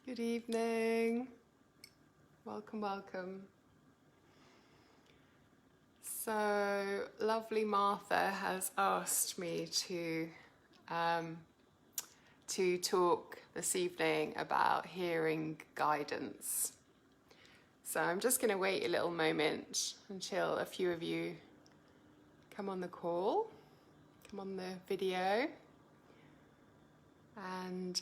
Good evening. Welcome, welcome. So, lovely Martha has asked me to talk this evening about hearing guidance. So I'm just going to wait a little moment until a few of you come on the call, come on the video. And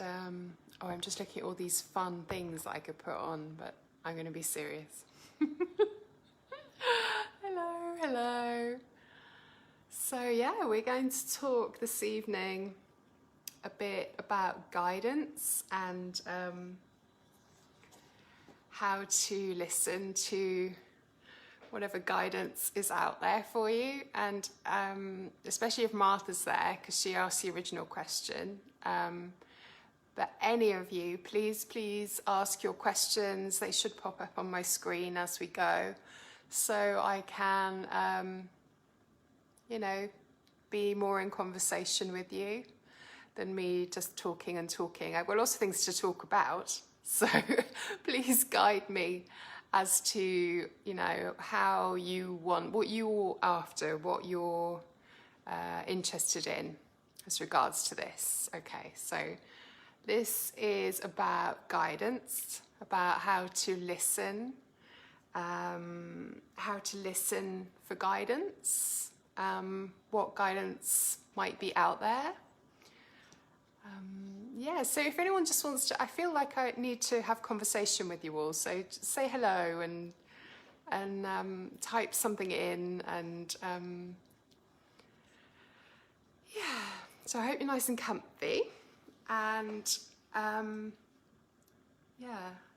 I'm just looking at all these fun things that I could put on, but I'm going to be serious. Hello. So yeah, we're going to talk this evening a bit about guidance and how to listen to whatever guidance is out there for you, and especially if Martha's there, because she asked the original question. But any of you, please ask your questions. They should pop up on my screen as we go, so I can, be more in conversation with you than me just talking and talking. I've got lots of things to talk about, so please guide me as to, how you want, what you're after, what you're interested in as regards to this. Okay, so this is about guidance, about how to listen for guidance, what guidance might be out there. So if anyone just wants to, I feel like I need to have conversation with you all, so just say hello and type something in, and so I hope you're nice and comfy, and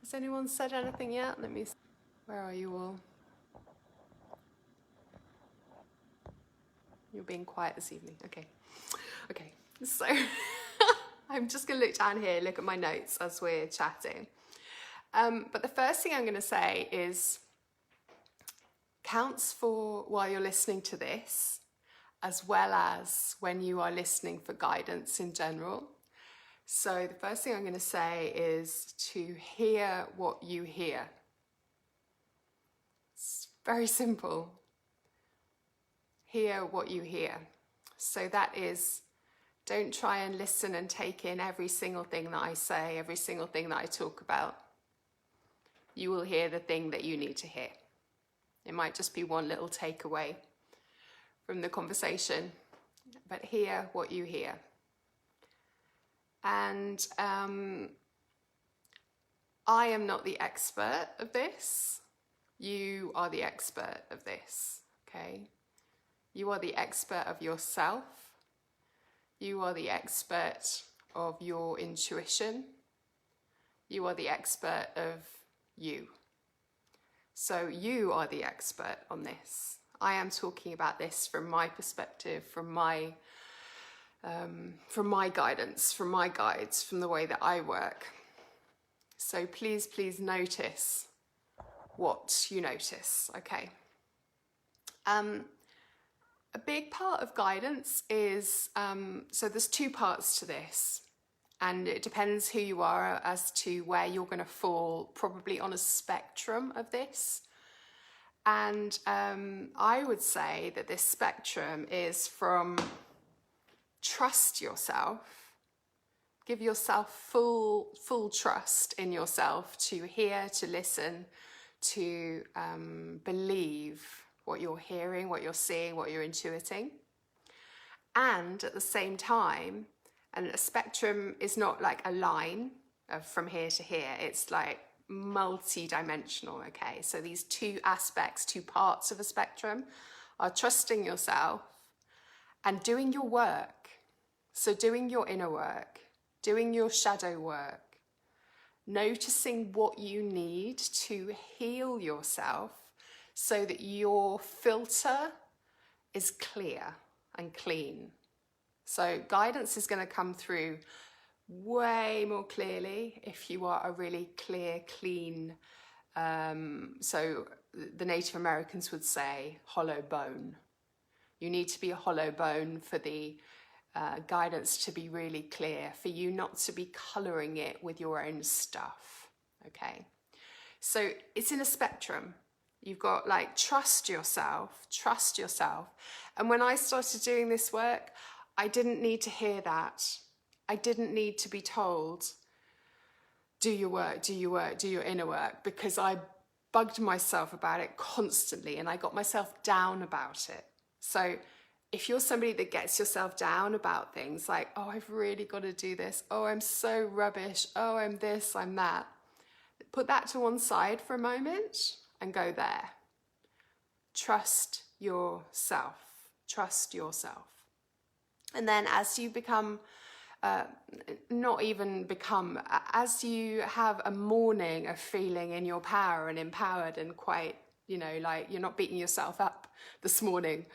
has anyone said anything yet? Where are you all? You're being quiet this evening. Okay, so I'm just going to look down here, look at my notes as we're chatting. But the first thing I'm going to say is counts for while you're listening to this, as well as when you are listening for guidance in general. So the first thing I'm going to say is to hear what you hear. It's very simple. Hear what you hear. So that is, don't try and listen and take in every single thing that I say, every single thing that I talk about. You will hear the thing that you need to hear. It might just be one little takeaway from the conversation, but hear what you hear. And I am not the expert of this. You are the expert of this, okay? You are the expert of yourself. You are the expert of your intuition. You are the expert of you. So you are the expert on this. I am talking about this from my perspective, from my guidance, from my guides, from the way that I work. So please notice what you notice, okay? A big part of guidance is, so there's two parts to this, and it depends who you are as to where you're going to fall, probably on a spectrum of this. And I would say that this spectrum is from trust yourself, give yourself full trust in yourself to hear, to listen, to believe what you're hearing, what you're seeing, what you're intuiting. And at the same time, and a spectrum is not like a line of from here to here, it's like multi-dimensional, okay? So these two aspects, two parts of a spectrum are trusting yourself and doing your work. So doing your inner work, doing your shadow work, noticing what you need to heal yourself so that your filter is clear and clean. So guidance is going to come through way more clearly if you are a really clear, clean, so the Native Americans would say hollow bone. You need to be a hollow bone for the guidance to be really clear, for you not to be colouring it with your own stuff, okay? So it's in a spectrum. You've got like, trust yourself. And when I started doing this work, I didn't need to hear that. I didn't need to be told, do your work, do your inner work, because I bugged myself about it constantly and I got myself down about it. So if you're somebody that gets yourself down about things like, oh, I've really got to do this, oh, I'm so rubbish, oh, I'm this, I'm that, put that to one side for a moment and go there. Trust yourself. Trust yourself. And then as you become, as you have a morning of feeling in your power and empowered and quite, like you're not beating yourself up this morning,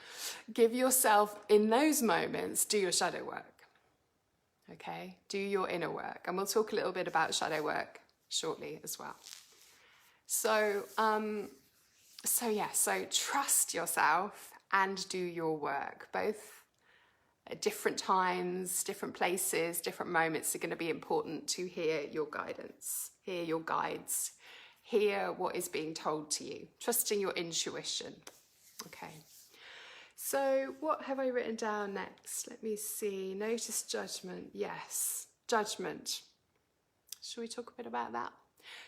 give yourself, in those moments, do your shadow work. Okay? Do your inner work. And we'll talk a little bit about shadow work shortly as well. So trust yourself and do your work. Both at different times, different places, different moments are going to be important to hear your guidance, hear your guides, hear what is being told to you, trusting your intuition. Okay. So what have I written down next? Let me see. Notice judgment. Yes, judgment. Shall we talk a bit about that?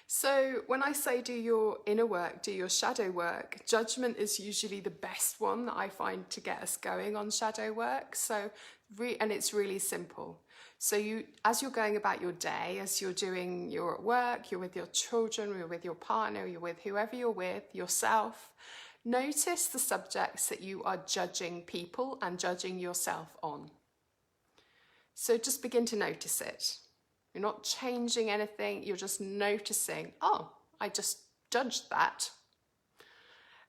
So when I say do your inner work, do your shadow work, judgment is usually the best one that I find to get us going on shadow work. So, and it's really simple. So as you're going about your day, as you're at work, you're with your children, you're with your partner, you're with whoever you're with, yourself, notice the subjects that you are judging people and judging yourself on. So just begin to notice it. You're not changing anything, you're just noticing, oh, I just judged that.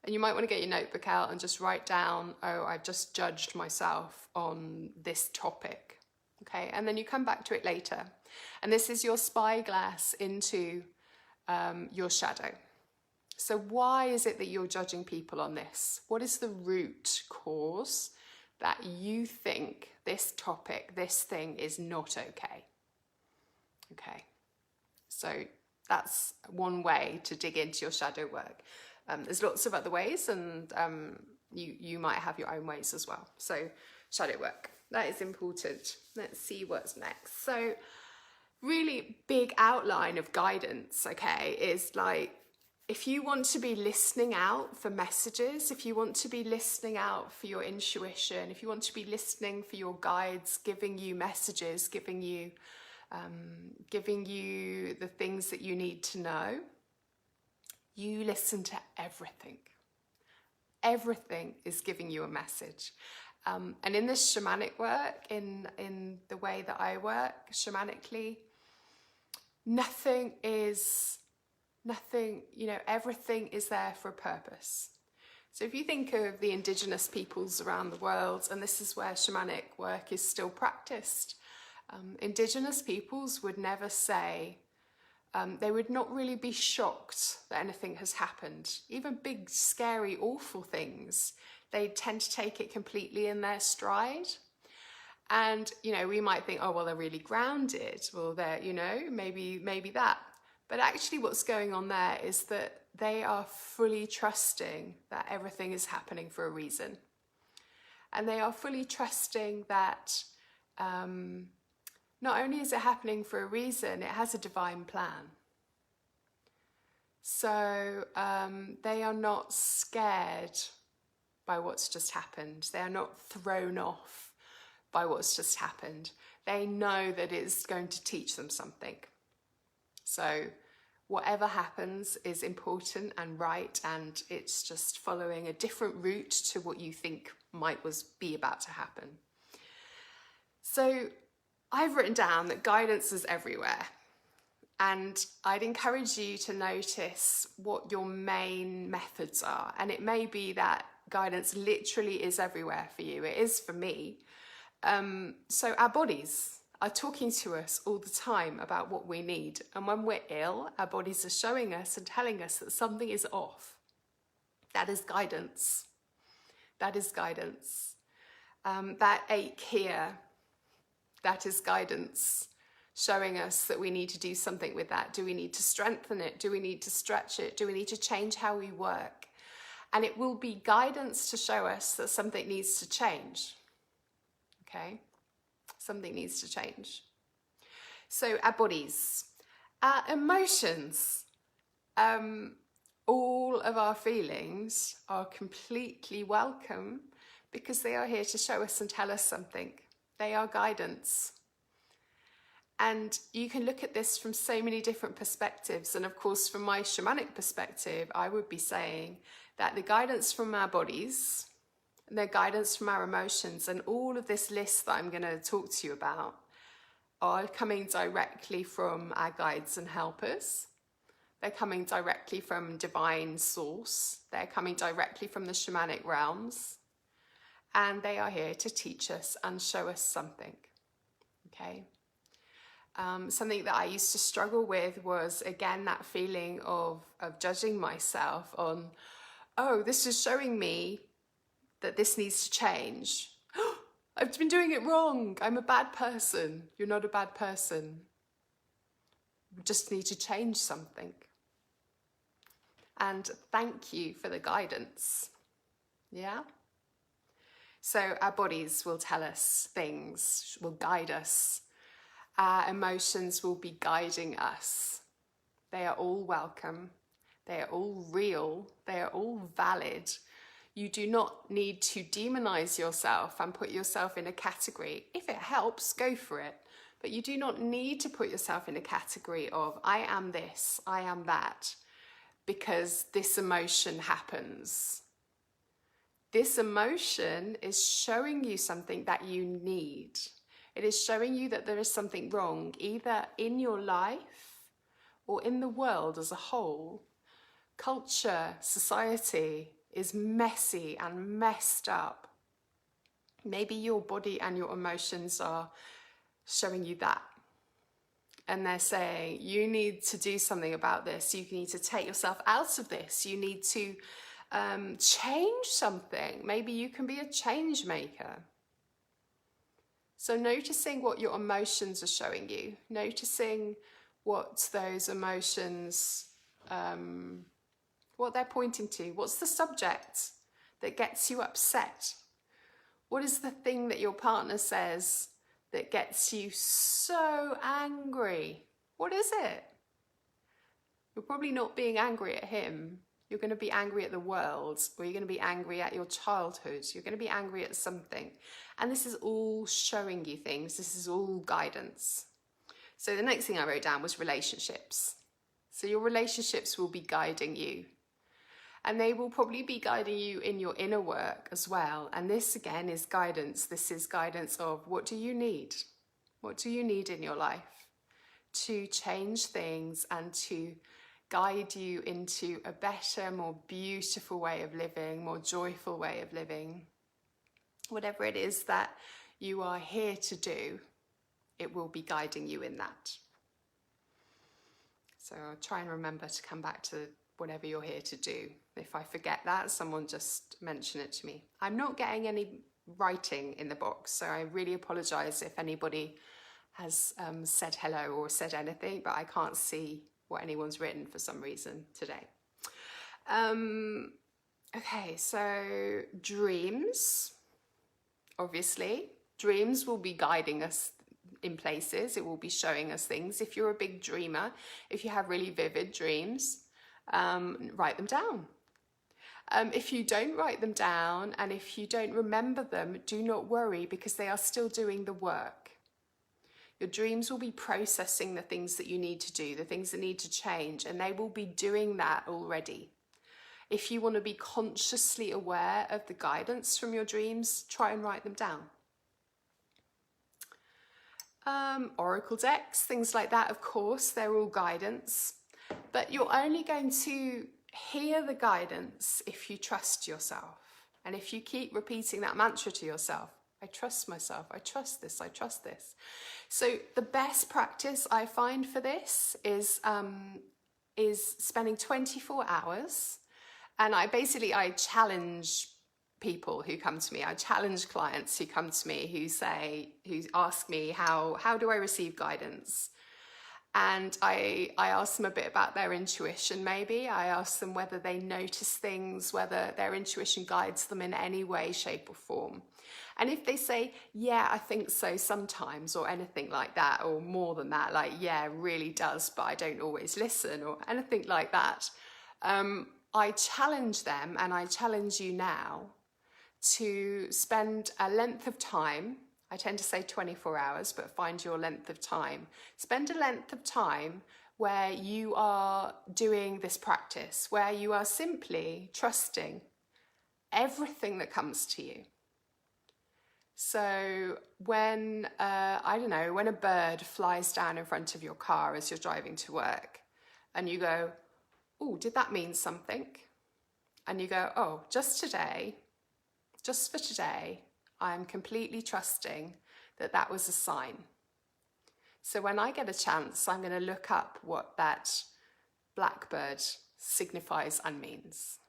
And you might want to get your notebook out and just write down, oh, I've just judged myself on this topic. Okay, and then you come back to it later. And this is your spyglass into your shadow. So why is it that you're judging people on this? What is the root cause that you think this topic, this thing is not okay? Okay, so that's one way to dig into your shadow work. There's lots of other ways, and you might have your own ways as well. So shadow work, that is important. Let's see what's next. So really big outline of guidance, okay, is like, if you want to be listening out for messages, if you want to be listening out for your intuition, if you want to be listening for your guides, giving you messages, giving you the things that you need to know, you listen to everything. Everything is giving you a message. And in this shamanic work, in the way that I work shamanically, everything is there for a purpose. So if you think of the indigenous peoples around the world, and this is where shamanic work is still practiced, indigenous peoples would never say, they would not really be shocked that anything has happened. Even big, scary, awful things, they tend to take it completely in their stride. And, we might think, oh, well, they're really grounded. Well, they're, maybe that. But actually what's going on there is that they are fully trusting that everything is happening for a reason. And they are fully trusting that not only is it happening for a reason, it has a divine plan. So they are not scared by what's just happened. They are not thrown off by what's just happened. They know that it's going to teach them something. So whatever happens is important and right, and it's just following a different route to what you think might be about to happen. So I've written down that guidance is everywhere, and I'd encourage you to notice what your main methods are. And it may be that guidance literally is everywhere for you. It is for me. So our bodies are talking to us all the time about what we need. And when we're ill, our bodies are showing us and telling us that something is off. That is guidance. That is guidance. That ache here, that is guidance showing us that we need to do something with that. Do we need to strengthen it? Do we need to stretch it? Do we need to change how we work? And it will be guidance to show us that something needs to change. Okay? Something needs to change. So our bodies, our emotions, all of our feelings are completely welcome because they are here to show us and tell us something. They are guidance. And you can look at this from so many different perspectives. And of course, from my shamanic perspective, I would be saying that the guidance from our bodies, the guidance from our emotions, and all of this list that I'm going to talk to you about are coming directly from our guides and helpers. They're coming directly from divine source. They're coming directly from the shamanic realms. And they are here to teach us and show us something. Okay? Something that I used to struggle with was, again, that feeling of judging myself on, oh, this is showing me that this needs to change. I've been doing it wrong. I'm a bad person. You're not a bad person. We just need to change something. And thank you for the guidance. Yeah? So our bodies will tell us things, will guide us. Our emotions will be guiding us. They are all welcome. They are all real. They are all valid. You do not need to demonize yourself and put yourself in a category. If it helps, go for it. But you do not need to put yourself in a category of, I am this, I am that, because this emotion happens. This emotion is showing you something that you need. It is showing you that there is something wrong, either in your life or in the world as a whole. Culture, society is messy and messed up. Maybe your body and your emotions are showing you that. And they're saying, you need to do something about this. You need to take yourself out of this. You need to change something. Maybe you can be a change maker. So noticing what your emotions are showing you, noticing what those emotions, what they're pointing to. What's the subject that gets you upset? What is the thing that your partner says that gets you so angry? What is it? You're probably not being angry at him. You're going to be angry at the world, or you're going to be angry at your childhood. You're going to be angry at something. And this is all showing you things. This is all guidance. So the next thing I wrote down was relationships. So your relationships will be guiding you. And they will probably be guiding you in your inner work as well. And this again is guidance. This is guidance of, what do you need? What do you need in your life to change things and to guide you into a better, more beautiful way of living, more joyful way of living? Whatever it is that you are here to do, it will be guiding you in that. So I'll try and remember to come back to whatever you're here to do. If I forget that, someone just mention it to me. I'm not getting any writing in the box, so I really apologise if anybody has said hello or said anything, but I can't see what anyone's written for some reason today. Okay, so dreams, obviously. Dreams will be guiding us in places. It will be showing us things. If you're a big dreamer, if you have really vivid dreams, write them down. If you don't write them down and if you don't remember them, do not worry, because they are still doing the work. Your dreams will be processing the things that you need to do, the things that need to change, and they will be doing that already. If you want to be consciously aware of the guidance from your dreams, try and write them down. Oracle decks, things like that, of course, they're all guidance. But you're only going to hear the guidance if you trust yourself. And if you keep repeating that mantra to yourself, I trust myself, I trust this, I trust this. So the best practice I find for this is spending 24 hours. And I challenge people who come to me. I challenge clients who come to me who ask me, how do I receive guidance? And I ask them a bit about their intuition, maybe. I ask them whether they notice things, whether their intuition guides them in any way, shape or form. And if they say, yeah, I think so sometimes, or anything like that, or more than that, like, yeah, it really does, but I don't always listen, or anything like that, I challenge them, and I challenge you now, to spend a length of time. I tend to say 24 hours, but find your length of time. Spend a length of time where you are doing this practice, where you are simply trusting everything that comes to you. So when, I don't know, when a bird flies down in front of your car as you're driving to work, and you go, oh, did that mean something? And you go, oh, just for today, I'm completely trusting that that was a sign. So when I get a chance, I'm going to look up what that blackbird signifies and means.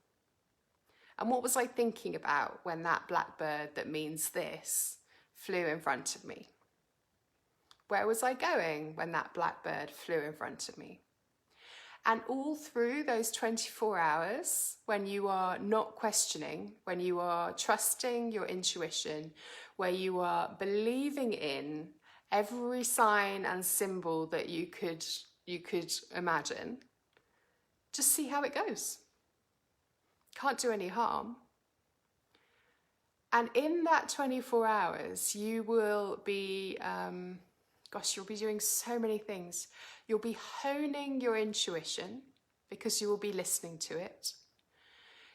And what was I thinking about when that blackbird that means this flew in front of me? Where was I going when that blackbird flew in front of me? And all through those 24 hours, when you are not questioning, when you are trusting your intuition, where you are believing in every sign and symbol that you could imagine, just see how it goes. Can't do any harm. And in that 24 hours, you will be, you'll be doing so many things. You'll be honing your intuition because you will be listening to it.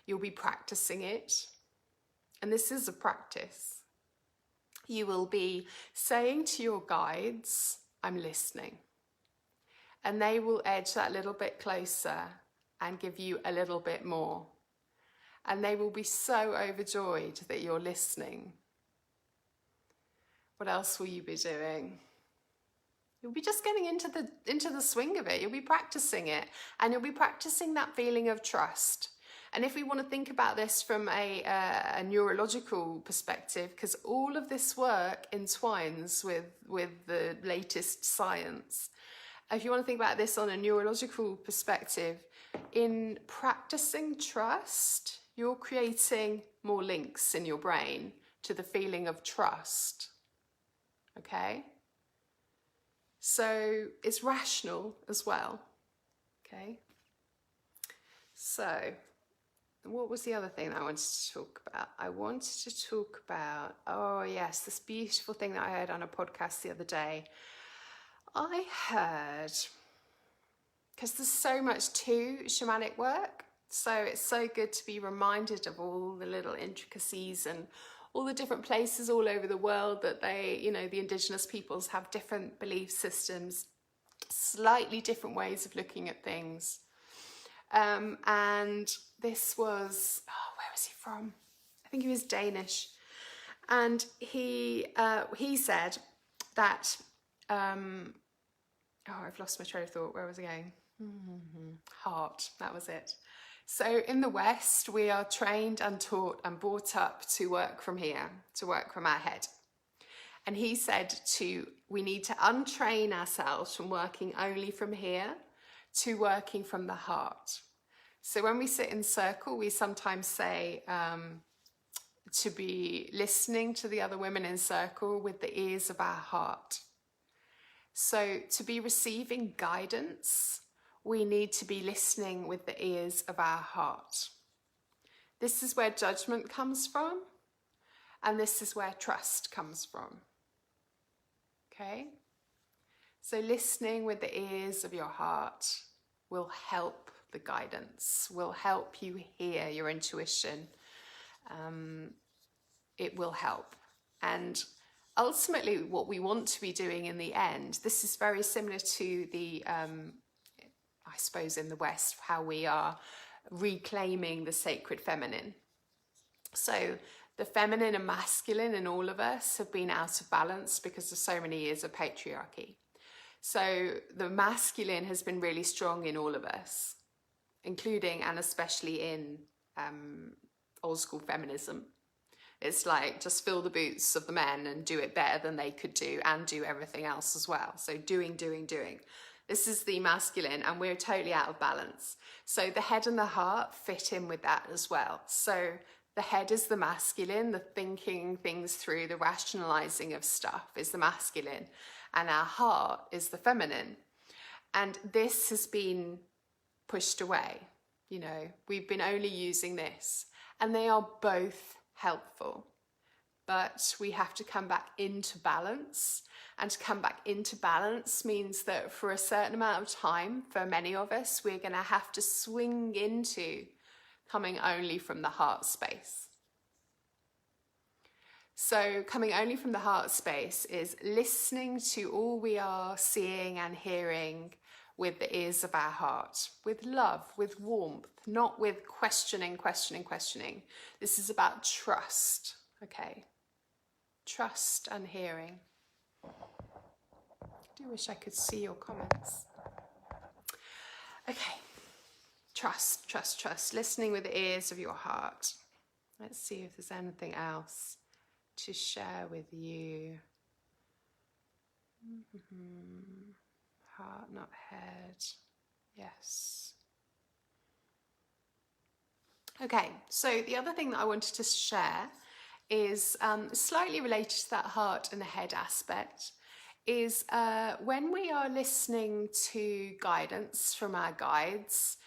You'll be practicing it. And this is a practice. You will be saying to your guides, I'm listening. And they will edge that little bit closer and give you a little bit more. And they will be so overjoyed that you're listening. What else will you be doing? You'll be just getting into the swing of it. You'll be practicing it, and you'll be practicing that feeling of trust. And if we want to think about this from a neurological perspective, because all of this work entwines with the latest science. If you want to think about this on a neurological perspective, in practicing trust, you're creating more links in your brain to the feeling of trust. Okay? So it's rational as well. Okay? So, what was the other thing that I wanted to talk about? I wanted to talk about, oh yes, this beautiful thing that I heard on a podcast the other day. I heard, because there's so much to shamanic work, so it's so good to be reminded of all the little intricacies and all the different places all over the world that the indigenous peoples have different belief systems, slightly different ways of looking at things. And this was, where was he from? I think he was Danish. And he said that, I've lost my train of thought. Where was I going? Heart, that was it. So in the West, we are trained and taught and brought up to work from here, to work from our head. And he said we need to untrain ourselves from working only from here to working from the heart. So when we sit in circle, we sometimes say to be listening to the other women in circle with the ears of our heart. So to be receiving guidance, we need to be listening with the ears of our heart. This is where judgment comes from, and this is where trust comes from. Okay? So listening with the ears of your heart will help the guidance, will help you hear your intuition. It will help. And ultimately what we want to be doing in the end, this is very similar to the, I suppose in the West, how we are reclaiming the sacred feminine. So the feminine and masculine in all of us have been out of balance because of so many years of patriarchy. So the masculine has been really strong in all of us, including and especially in old school feminism. It's like just fill the boots of the men and do it better than they could do and do everything else as well. So doing, doing, doing. This is the masculine, and we're totally out of balance. So the head and the heart fit in with that as well. So the head is the masculine, the thinking things through, the rationalizing of stuff is the masculine, and our heart is the feminine. And this has been pushed away. You know, we've been only using this, and they are both helpful, but we have to come back into balance. And to come back into balance means that for a certain amount of time, for many of us, we're going to have to swing into coming only from the heart space. So coming only from the heart space is listening to all we are seeing and hearing with the ears of our heart, with love, with warmth, not with questioning. This is about trust, okay? Trust and hearing. I do wish I could see your comments. Okay, trust. Listening with the ears of your heart. Let's see if there's anything else to share with you. Heart, not head. Yes. Okay, so the other thing that I wanted to share is slightly related to that heart and the head aspect, is when we are listening to guidance from our guides,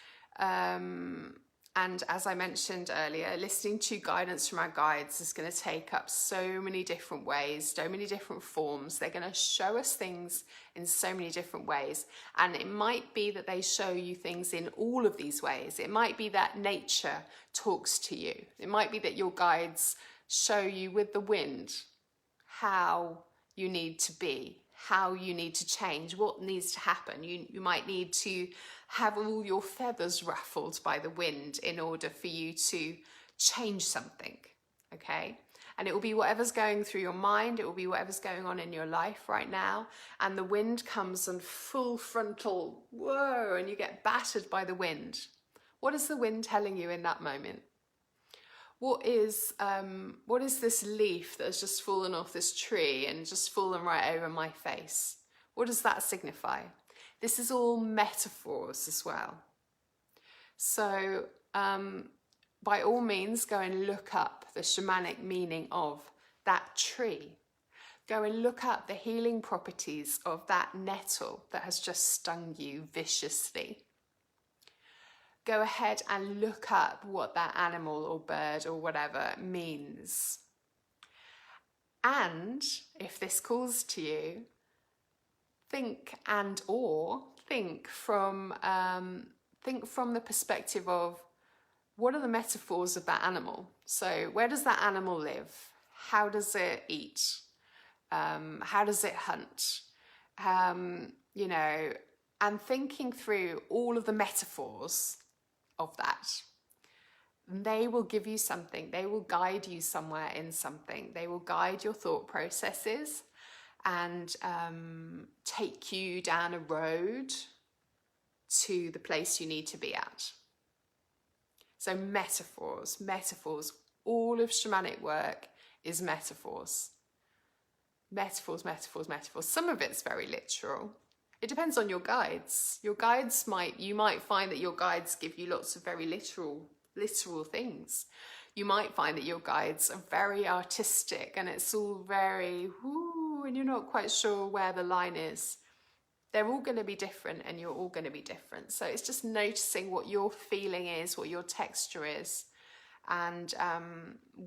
and as I mentioned earlier, listening to guidance from our guides is going to take up so many different ways, so many different forms. They're going to show us things in so many different ways. And it might be that they show you things in all of these ways. It might be that nature talks to you. It might be that your guides show you with the wind how you need to be, how you need to change, what needs to happen. You might need to have all your feathers ruffled by the wind in order for you to change something, okay? And it will be whatever's going through your mind, it will be whatever's going on in your life right now, and the wind comes on full frontal, whoa, and you get battered by the wind. What is the wind telling you in that moment? What is this leaf that has just fallen off this tree and just fallen right over my face? What does that signify? This is all metaphors as well. So by all means, go and look up the shamanic meaning of that tree. Go and look up the healing properties of that nettle that has just stung you viciously. Go ahead and look up what that animal or bird or whatever means. And if this calls to you, think from the perspective of what are the metaphors of that animal? So where does that animal live? How does it eat? How does it hunt? You know, and thinking through all of the metaphors of that. They will give you something. They will guide you somewhere in something. They will guide your thought processes and take you down a road to the place you need to be at. So metaphors. All of shamanic work is metaphors. Metaphors. Some of it's very literal. It depends on your guides. You might find that your guides give you lots of very literal things. You might find that your guides are very artistic and it's all very whoo, and you're not quite sure where the line is. They're all going to be different and you're all going to be different. So it's just noticing what your feeling is, what your texture is, and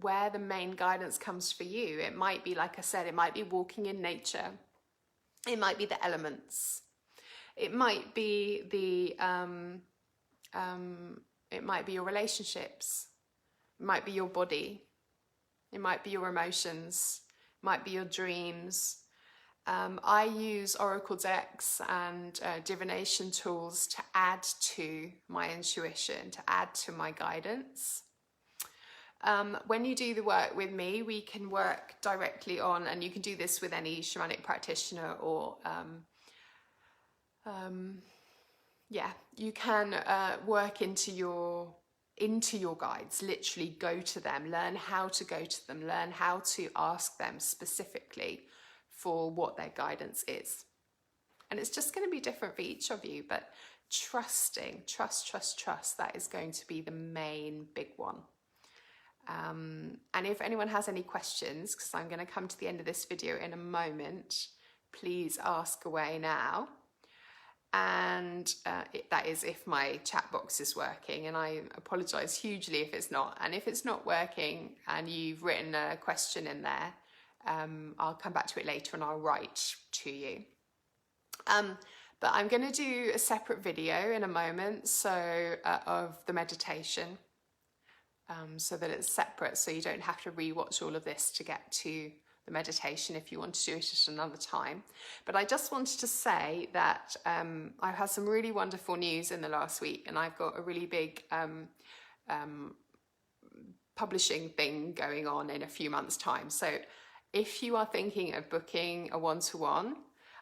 where the main guidance comes for you. It might be, like I said, it might be walking in nature. It might be the elements. It might be it might be your relationships. It might be your body. It might be your emotions. It might be your dreams. I use oracle decks and divination tools to add to my intuition, to add to my guidance. When you do the work with me, we can work directly on, and you can do this with any shamanic practitioner, or you can work into your into your guides, literally go to them, learn how to go to them, learn how to ask them specifically for what their guidance is. And it's just going to be different for each of you, but trust, that is going to be the main big one. And if anyone has any questions, because I'm going to come to the end of this video in a moment, please ask away now. And that is if my chat box is working, and I apologise hugely if it's not. And if it's not working and you've written a question in there, I'll come back to it later and I'll write to you. But I'm going to do a separate video in a moment, so of the meditation, so that it's separate, so you don't have to rewatch all of this to get to the meditation if you want to do it at another time. But I just wanted to say that I've had some really wonderful news in the last week, and I've got a really big publishing thing going on in a few months' time. So if you are thinking of booking a one-to-one,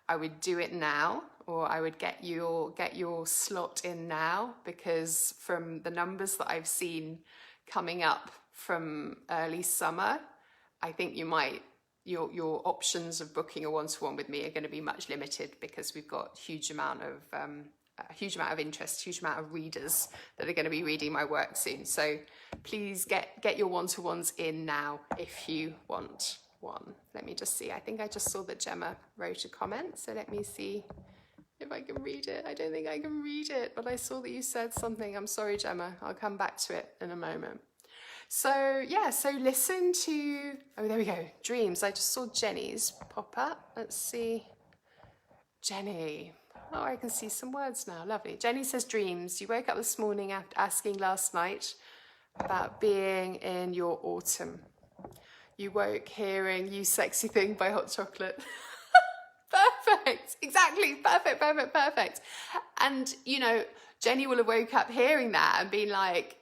I would do it now, or I would get your slot in now, because from the numbers that I've seen coming up from early summer, I think your options of booking a one-to-one with me are going to be much limited, because we've got a huge amount of interest, huge amount of readers that are going to be reading my work soon. So please get your one-to-ones in now if you want one. Let me just see. I think I just saw that Gemma wrote a comment, so let me see if I can read it. I don't think I can read it, but I saw that you said something. I'm sorry, Gemma. I'll come back to it in a moment. So yeah, so listen to, oh, there we go, dreams. I just saw Jenny's pop up. Let's see. Jenny. Oh, I can see some words now. Lovely. Jenny says dreams. You woke up this morning after asking last night about being in your autumn. You woke hearing You Sexy Thing by Hot Chocolate. Perfect. Exactly. Perfect. And, you know, Jenny will have woke up hearing that and been like,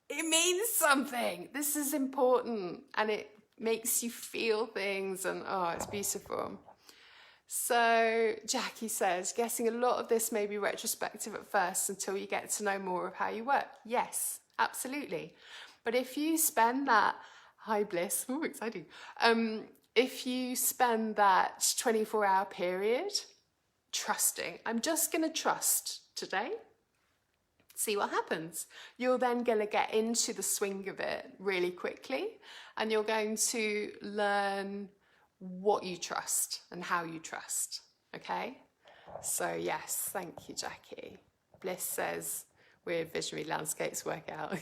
it means something. This is important. And it makes you feel things. And, oh, it's beautiful. So Jackie says, guessing a lot of this may be retrospective at first until you get to know more of how you work. Yes, absolutely. But if you spend that, hi Bliss, oh, exciting. If you spend that 24-hour period trusting, I'm just going to trust today, see what happens. You're then going to get into the swing of it really quickly, and you're going to learn what you trust and how you trust, okay? So yes, thank you, Jackie. Bliss says, weird visionary landscapes work out.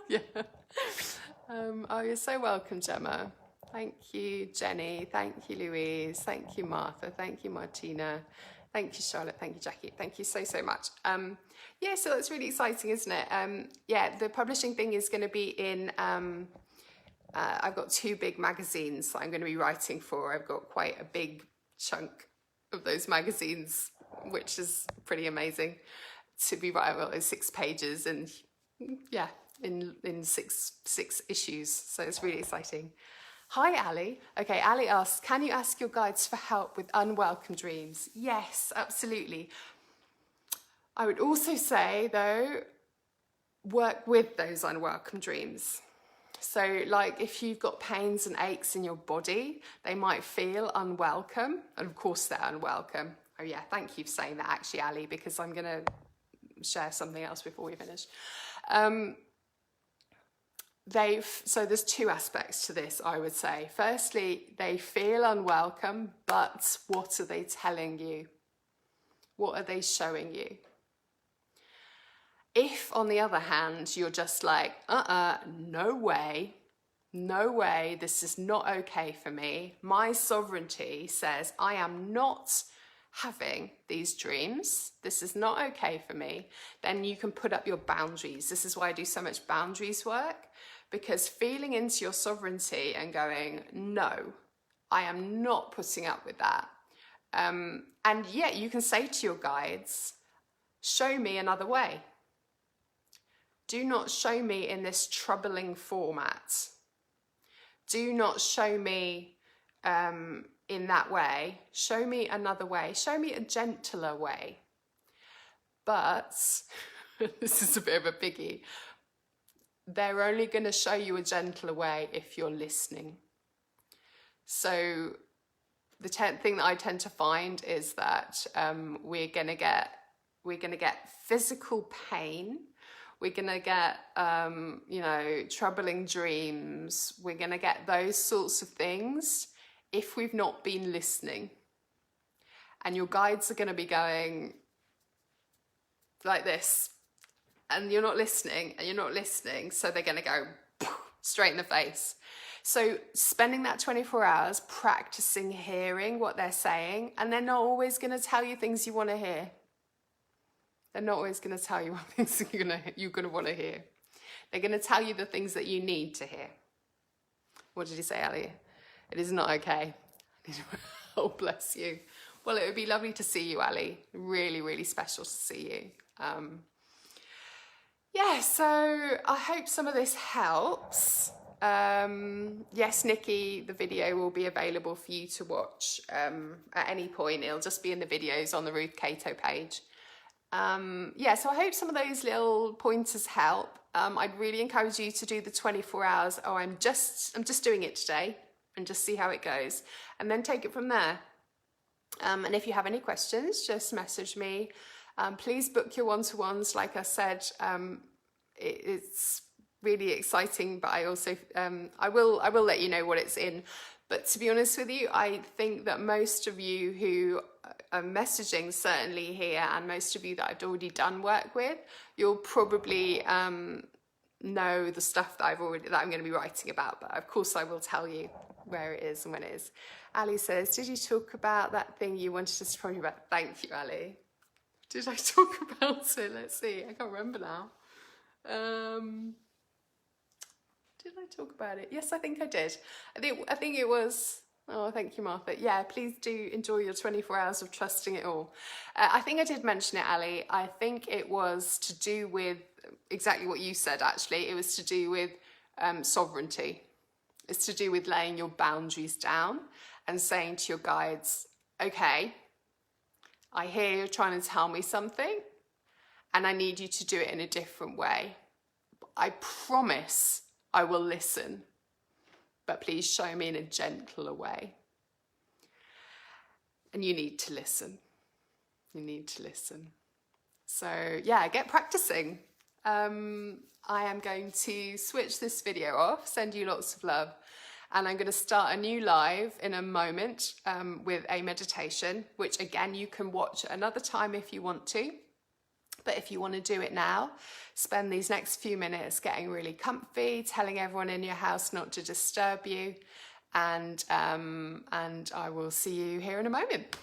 Yeah. Oh, you're so welcome, Gemma. Thank you, Jenny. Thank you, Louise. Thank you, Martha. Thank you, Martina. Thank you, Charlotte. Thank you, Jackie. Thank you so much. Yeah, so that's really exciting, isn't it? Yeah, the publishing thing is going to be in, I've got 2 big magazines that I'm going to be writing for. I've got quite a big chunk of those magazines, which is pretty amazing to be writing. Well, it's 6 pages and yeah, in six issues. So it's really exciting. Hi, Ali. Okay, Ali asks, can you ask your guides for help with unwelcome dreams? Yes, absolutely. I would also say, though, work with those unwelcome dreams. So, like, if you've got pains and aches in your body, they might feel unwelcome. And of course, they're unwelcome. Oh, yeah, thank you for saying that, actually, Ali, because I'm going to share something else before we finish. So there's 2 aspects to this, I would say. Firstly, they feel unwelcome, but what are they telling you? What are they showing you? If, on the other hand, you're just like, no way, this is not okay for me. My sovereignty says I am not having these dreams. This is not okay for me. Then you can put up your boundaries. This is why I do so much boundaries work, because feeling into your sovereignty and going, no, I am not putting up with that. And yet you can say to your guides, show me another way. Do not show me in this troubling format. Do not show me in that way. Show me another way. Show me a gentler way. But, this is a bit of a biggie, they're only going to show you a gentler way if you're listening. So the thing that I tend to find is that we're gonna get physical pain. We're gonna get troubling dreams. We're gonna get those sorts of things if we've not been listening. And your guides are gonna be going like this, and you're not listening, and you're not listening, so they're gonna go straight in the face. So spending that 24 hours practicing hearing what they're saying, and they're not always going to tell you things you want to hear. They're not always going to tell you what things you're going to want to hear. They're going to tell you the things that you need to hear. What did you say, Ali? It is not okay. Oh, bless you. Well, it would be lovely to see you, Ali. Really, really special to see you. So I hope some of this helps. Yes, Nikki, the video will be available for you to watch at any point. It'll just be in the videos on the Ruth Cato page. So I hope some of those little pointers help. I'd really encourage you to do the 24 hours. Oh, I'm just doing it today, and just see how it goes, and then take it from there. And if you have any questions, just message me. Please book your one-to-ones. Like I said, it's really exciting, but I also I will let you know what it's in. But to be honest with you, I think that most of you who are messaging, certainly here, and most of you that I've already done work with, you'll probably know the stuff that I'm going to be writing about. But of course I will tell you where it is and when it is. Ali says, did you talk about that thing you wanted us to talk about? Thank you, Ali. Did I talk about it? Let's see, I can't remember now. Did I talk about it? Yes, I think I did. I think it was, oh, thank you, Martha. Yeah, please do enjoy your 24 hours of trusting it all. I think I did mention it, Ali. I think it was to do with exactly what you said, actually. It was to do with sovereignty. It's to do with laying your boundaries down and saying to your guides, okay, I hear you're trying to tell me something, and I need you to do it in a different way. I promise I will listen, but please show me in a gentler way. And you need to listen. You need to listen. So yeah, get practicing. I am going to switch this video off, send you lots of love, and I'm going to start a new live in a moment with a meditation, which again you can watch at another time if you want to. But if you want to do it now, spend these next few minutes getting really comfy, telling everyone in your house not to disturb you, and I will see you here in a moment.